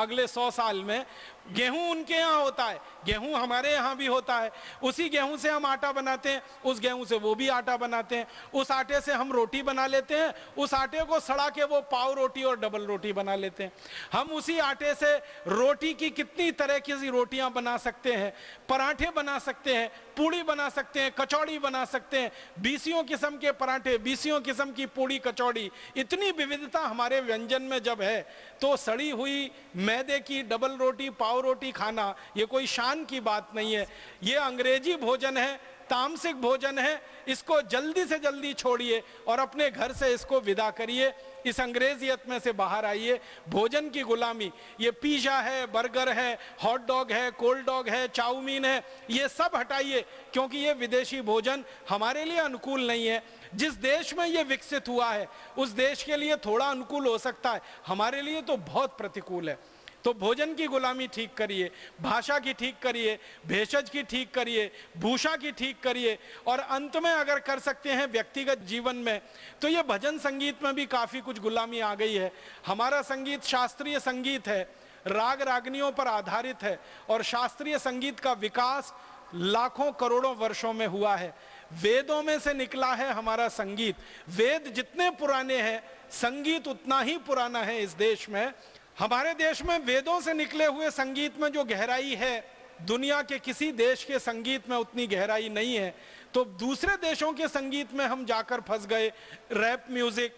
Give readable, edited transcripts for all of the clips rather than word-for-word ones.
अगले 100 साल में। गेहूं उनके यहाँ होता है, गेहूं हमारे यहाँ भी होता है, उसी गेहूं से हम आटा बनाते हैं, उस गेहूं से वो भी आटा बनाते हैं, उस आटे से हम रोटी बना लेते हैं, उस आटे को सड़ा के वो पाव रोटी और डबल रोटी बना लेते हैं। हम उसी आटे से रोटी की कितनी तरह की रोटियां बना सकते हैं, पराठे बना सकते हैं, पूड़ी बना सकते हैं, कचौड़ी बना सकते हैं, 20 किस्म के पराठे, 20 किस्म की पूड़ी कचौड़ी। इतनी विविधता हमारे व्यंजन में जब है तो सड़ी हुई मैदे की डबल रोटी पाव रोटी खाना ये कोई शान की बात नहीं है। ये अंग्रेजी भोजन है, तामसिक भोजन है। इसको जल्दी से जल्दी छोड़िए और अपने घर से इसको विदा करिए, इस अंग्रेजियत में से बाहर आइए। भोजन की गुलामी, ये पिज़्ज़ा है, बर्गर है, हॉट डॉग है, कोल्ड डॉग है, चाउमीन है, ये सब हटाइए, क्योंकि ये विदेशी भोजन हमारे लिए अनुकूल नहीं है। जिस देश में ये विकसित हुआ है उस देश के लिए थोड़ा अनुकूल हो सकता है, हमारे लिए तो बहुत प्रतिकूल है। तो भोजन की गुलामी ठीक करिए, भाषा की ठीक करिए, भेषज की ठीक करिए, भूषा की ठीक करिए, और अंत में अगर कर सकते हैं व्यक्तिगत जीवन में, तो ये भजन संगीत में भी काफ़ी कुछ गुलामी आ गई है। हमारा संगीत शास्त्रीय संगीत है, राग रागनियों पर आधारित है, और शास्त्रीय संगीत का विकास लाखों करोड़ों वर्षों में हुआ है। वेदों में से निकला है हमारा संगीत। वेद जितने पुराने हैं, संगीत उतना ही पुराना है इस देश में। हमारे देश में वेदों से निकले हुए संगीत में जो गहराई है, दुनिया के किसी देश के संगीत में उतनी गहराई नहीं है। तो दूसरे देशों के संगीत में हम जाकर फंस गए। Rap music,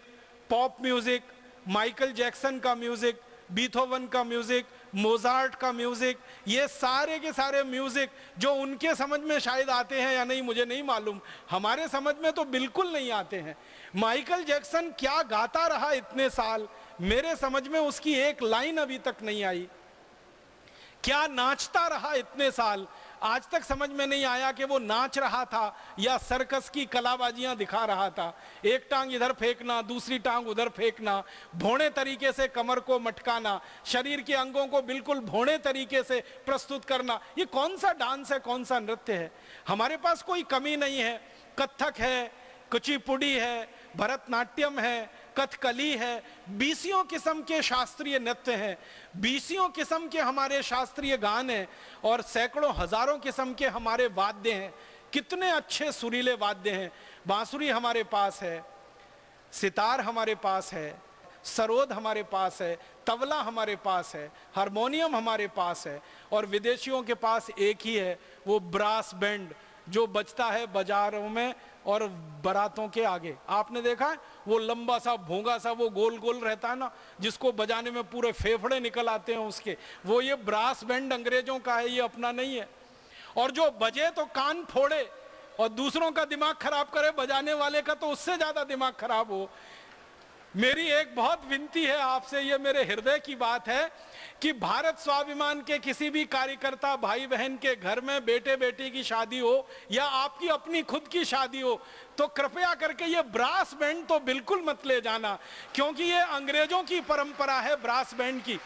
pop music, Michael Jackson का म्यूजिक, बीथोवन का म्यूजिक, मोजार्ट का म्यूजिक, ये सारे के सारे म्यूजिक जो उनके समझ में शायद आते हैं या नहीं मुझे नहीं मालूम, हमारे समझ में तो बिल्कुल नहीं आते हैं। माइकल जैक्सन क्या गाता रहा इतने साल, मेरे समझ में उसकी एक लाइन अभी तक नहीं आई। क्या नाचता रहा इतने साल, आज तक समझ में नहीं आया कि वो नाच रहा था या सर्कस की कलाबाजियां दिखा रहा था। एक टांग इधर फेंकना, दूसरी टांग उधर फेंकना, भौणे तरीके से कमर को मटकाना, शरीर के अंगों को बिल्कुल भौणे तरीके से प्रस्तुत करना, ये कौन सा डांस है, कौन सा नृत्य है। हमारे पास कोई कमी नहीं है। कथक है, कुचिपुड़ी है, भरतनाट्यम है, कथकली है, 20 किस्म के शास्त्रीय नृत्य हैं, 20 किस्म के हमारे शास्त्रीय गान हैं, और सैकड़ों हजारों किस्म के हमारे वाद्य हैं। कितने अच्छे सुरीले वाद्य हैं। बांसुरी हमारे पास है, सितार हमारे पास है, सरोद हमारे पास है, तबला हमारे पास है, हारमोनियम हमारे पास है, और विदेशियों के पास एक ही है, वो ब्रास बैंड जो बजता है बाजारों में और बारातों के आगे। आपने देखा है वो लंबा सा भोंगा सा वो गोल गोल रहता है ना, जिसको बजाने में पूरे फेफड़े निकल आते हैं उसके, वो ये ब्रास बैंड अंग्रेजों का है, ये अपना नहीं है। और जो बजे तो कान फोड़े और दूसरों का दिमाग खराब करे, बजाने वाले का तो उससे ज्यादा दिमाग खराब हो। मेरी एक बहुत विनती है आपसे, ये मेरे हृदय की बात है कि भारत स्वाभिमान के किसी भी कार्यकर्ता भाई बहन के घर में बेटे बेटी की शादी हो या आपकी अपनी खुद की शादी हो, तो कृपया करके ये ब्रास बैंड तो बिल्कुल मत ले जाना, क्योंकि ये अंग्रेजों की परंपरा है ब्रास बैंड की।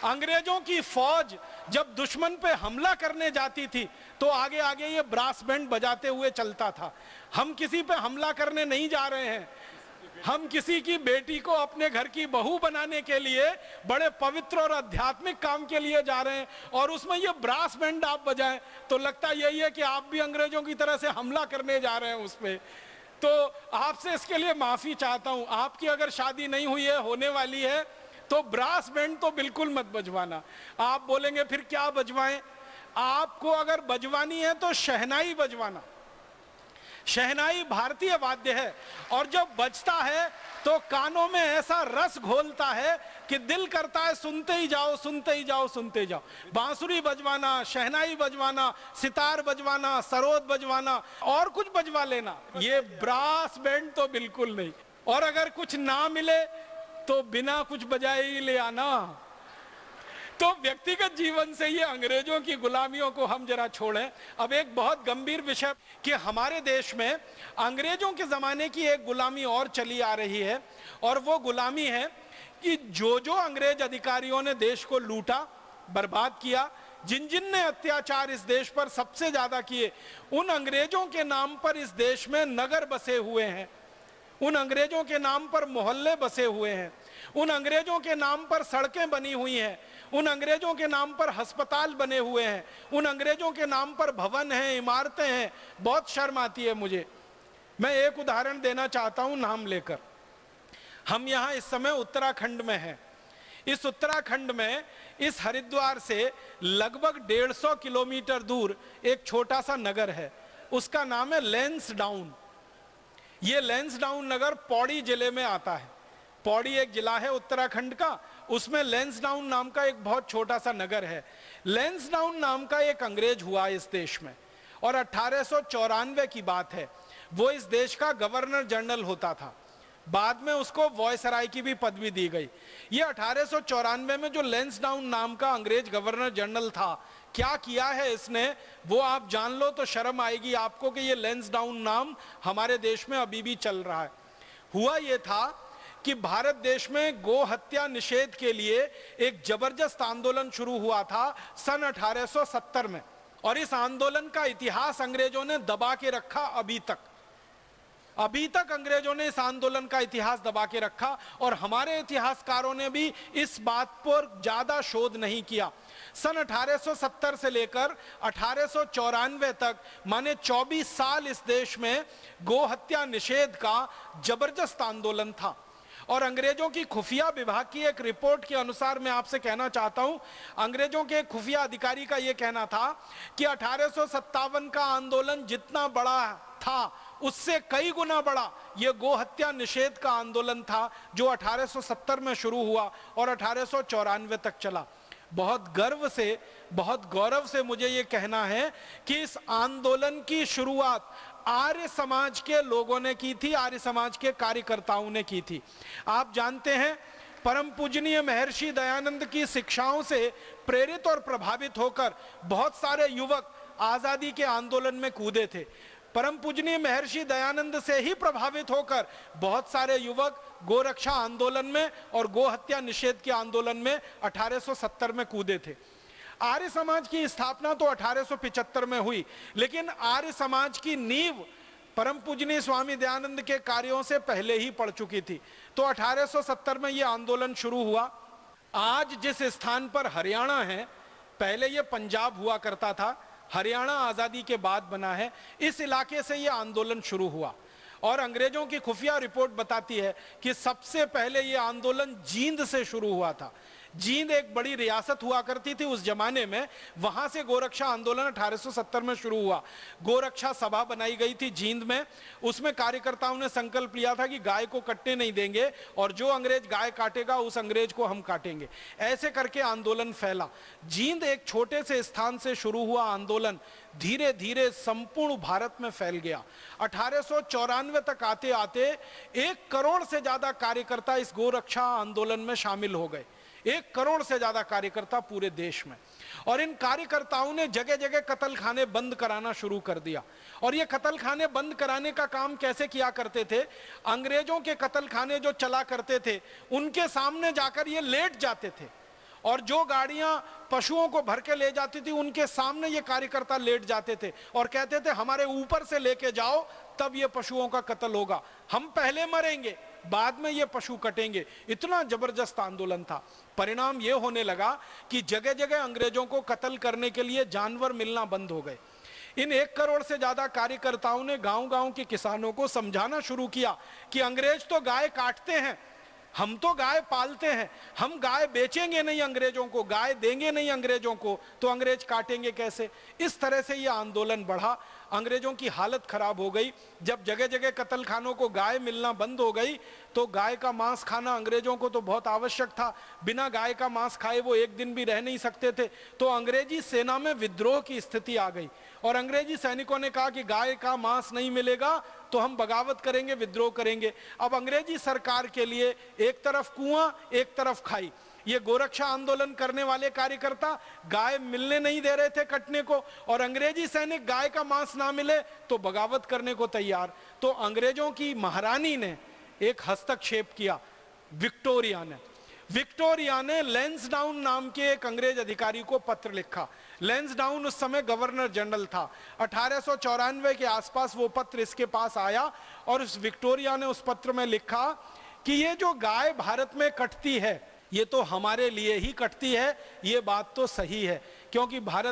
अंग्रेजों की फौज जब दुश्मन पे हमला करने जाती थी तो आगे आगे ये ब्रास बैंड बजाते हुए चलता था। हम किसी पे हमला करने नहीं जा रहे हैं, हम किसी की बेटी को अपने घर की बहू बनाने के लिए बड़े पवित्र और आध्यात्मिक काम के लिए जा रहे हैं, और उसमें ये ब्रास बैंड आप बजाएं तो लगता यही है कि आप भी अंग्रेजों की तरह से हमला करने जा रहे हैं उस पे। तो आपसे इसके लिए माफी चाहता हूं। आपकी अगर शादी नहीं हुई है, होने वाली है, तो ब्रास बैंड तो बिल्कुल मत बजवाना। आप बोलेंगे फिर क्या बजवाएं? आपको अगर बजवानी है तो शहनाई बजवाना। शहनाई भारतीय वाद्य है, और जब बजता है तो कानों में ऐसा रस घोलता है कि दिल करता है सुनते ही जाओ, सुनते ही जाओ, सुनते जाओ। बांसुरी बजवाना, शहनाई बजवाना, सितार बजवाना, सरोद बजवाना, और कुछ बजवा लेना, ये ब्रास बैंड तो बिल्कुल नहीं। और अगर कुछ ना मिले तो बिना कुछ बजाए ही ले आना। तो व्यक्तिगत जीवन से ये अंग्रेजों की गुलामियों को हम जरा छोड़ें। अब एक बहुत गंभीर विषय कि हमारे देश में अंग्रेजों के जमाने की एक गुलामी और चली आ रही है, और वो गुलामी है कि जो जो अंग्रेज अधिकारियों ने देश को लूटा, बर्बाद किया, जिन जिन ने अत्याचार इस देश पर सबसे ज्यादा किए, उन अंग्रेजों के नाम पर इस देश में नगर बसे हुए हैं, उन अंग्रेजों के नाम पर मोहल्ले बसे हुए हैं, उन अंग्रेजों के नाम पर सड़कें बनी हुई हैं, उन अंग्रेजों के नाम पर अस्पताल बने हुए हैं, उन अंग्रेजों के नाम पर भवन हैं, इमारतें हैं। बहुत शर्म आती है मुझे। मैं एक उदाहरण देना चाहता हूं नाम लेकर। हम यहाँ इस समय उत्तराखंड में हैं। इस उत्तराखंड में इस हरिद्वार से लगभग 150 किलोमीटर दूर एक छोटा सा नगर है, उसका नाम है लैंसडाउन। ये लैंसडाउन नगर पौड़ी जिले में आता है। पौड़ी एक जिला है उत्तराखंड का, उसमें लैंसडाउन नाम का एक बहुत छोटा सा नगर है। लैंसडाउन नाम का एक अंग्रेज हुआ इस देश में, और 1894 की बात है। वो इस देश का गवर्नर जनरल होता था। बाद में उसको वॉयसराय की भी पदवी दी गई। ये 1894 में जो लैंसडाउन नाम का अंग्रेज गवर्नर जनरल था, क्या किया है इसने वो आप जान लो तो शर्म आएगी आपको कि ये लैंसडाउन नाम हमारे देश में अभी भी चल रहा है। हुआ ये था कि भारत देश में गो हत्या निषेध के लिए एक जबरदस्त आंदोलन शुरू हुआ था सन 1870 में, और इस आंदोलन का इतिहास अंग्रेजों ने दबा के रखा। अभी तक अंग्रेजों ने इस आंदोलन का इतिहास दबा के रखा, और हमारे इतिहासकारों ने भी इस बात पर ज्यादा शोध नहीं किया। सन 1870 से लेकर 1894 तक, माने 24 साल इस देश में गो हत्या निषेध का जबरदस्त आंदोलन था। और अंग्रेजों की खुफिया विभाग की एक रिपोर्ट के अनुसार मैं आपसे कहना चाहता हूं, अंग्रेजों के खुफिया अधिकारी का यह कहना था कि 1857 का आंदोलन जितना बड़ा था उससे कई गुना बड़ा यह गो हत्या निषेध का आंदोलन था, जो 1870 में शुरू हुआ और 1894 तक चला। बहुत गौरव से मुझे यह कहना है कि इस आंदोलन की शुरुआत आर्य समाज के लोगों ने की थी, आर्य समाज के कार्यकर्ताओं ने की थी। आप जानते हैं, परम पूजनीय महर्षि दयानंद की शिक्षाओं से प्रेरित और प्रभावित होकर बहुत सारे युवक आजादी के आंदोलन में कूदे थे। परम पूजनीय महर्षि दयानंद से ही प्रभावित होकर बहुत सारे युवक गोरक्षा आंदोलन में और गो हत्या निषेध के आंदोलन में 1870 में कूदे थे। आर्य समाज की स्थापना तो 1875 में हुई, लेकिन आर्य समाज की नींव परम पूजनीय स्वामी दयानंद के कार्यों से पहले ही पड़ चुकी थी। तो 1870 में यह आंदोलन शुरू हुआ। आज जिस स्थान पर हरियाणा है, पहले यह पंजाब हुआ करता था, हरियाणा आजादी के बाद बना है। इस इलाके से यह आंदोलन शुरू हुआ, और अंग्रेजों की खुफिया रिपोर्ट बताती है कि सबसे पहले यह आंदोलन जींद से शुरू हुआ था। जींद एक बड़ी रियासत हुआ करती थी उस जमाने में, वहां से गोरक्षा आंदोलन 1870 में शुरू हुआ। गोरक्षा सभा बनाई गई थी जींद में, उसमें कार्यकर्ताओं ने संकल्प लिया था कि गाय को कटने नहीं देंगे, और जो अंग्रेज गाय काटेगा उस अंग्रेज को हम काटेंगे। ऐसे करके आंदोलन फैला। जींद एक छोटे से स्थान से शुरू हुआ आंदोलन धीरे धीरे संपूर्ण भारत में फैल गया। 1894 तक आते आते 1 करोड़ से ज्यादा कार्यकर्ता इस गोरक्षा आंदोलन में शामिल हो गए। 1 करोड़ से ज्यादा कार्यकर्ता पूरे देश में। और इन कार्यकर्ताओं ने जगह जगह कत्ल खाने बंद कराना शुरू कर दिया। और ये कत्ल खाने बंद कराने का काम कैसे किया करते थे? अंग्रेजों के कत्ल खाने जो चला करते थे, उनके सामने जाकर ये लेट जाते थे, और जो गाड़ियां पशुओं को भर के ले जाती थी उनके सामने ये कार्यकर्ता लेट जाते थे और कहते थे हमारे ऊपर से लेके जाओ, तब ये पशुओं का कत्ल होगा, हम पहले मरेंगे बाद में ये पशु कटेंगे। इतना जबरदस्त आंदोलन था। परिणाम ये होने लगा कि जगह जगह अंग्रेजों को कत्ल करने के लिए जानवर मिलना बंद हो गए। इन 1 करोड़ से ज्यादा कार्यकर्ताओं ने गांव-गांव के किसानों को समझाना शुरू किया कि अंग्रेज तो गाय काटते हैं, हम तो गाय पालते हैं, हम गाय बेचेंगे नहीं अंग्रेजों को, गाय देंगे नहीं अंग्रेजों को, तो अंग्रेज काटेंगे कैसे? इस तरह से यह आंदोलन बढ़ा। अंग्रेजों की हालत खराब हो गई। जब जगह जगह कत्ल खानों को गाय मिलना बंद हो गई, तो गाय का मांस खाना अंग्रेजों को तो बहुत आवश्यक था। बिना गाय का मांस खाए वो एक दिन भी रह नहीं सकते थे। तो अंग्रेजी सेना में विद्रोह की स्थिति आ गई, और अंग्रेजी सैनिकों ने कहा कि गाय का मांस नहीं मिलेगा तो हम बगावत करेंगे, विद्रोह करेंगे। अब अंग्रेजी सरकार के लिए एक तरफ कुआं, एक तरफ खाई। ये गोरक्षा आंदोलन करने वाले कार्यकर्ता गाय मिलने नहीं दे रहे थे कटने को, और अंग्रेजी सैनिक गाय का मांस ना मिले तो बगावत करने को तैयार। तो अंग्रेजों की महारानी ने एक हस्तक्षेप किया, विक्टोरिया ने लैंसडाउन नाम के एक अंग्रेज अधिकारी को पत्र लिखा। लैंसडाउन उस समय गवर्नर जनरल था। 1894 के आसपास वो पत्र इसके पास आया, और उस विक्टोरिया ने उस पत्र में लिखा कि ये जो गाय भारत में कटती है ये तो हमारे लिए ही कटती है, ये बात तो सही है, क्योंकि भारत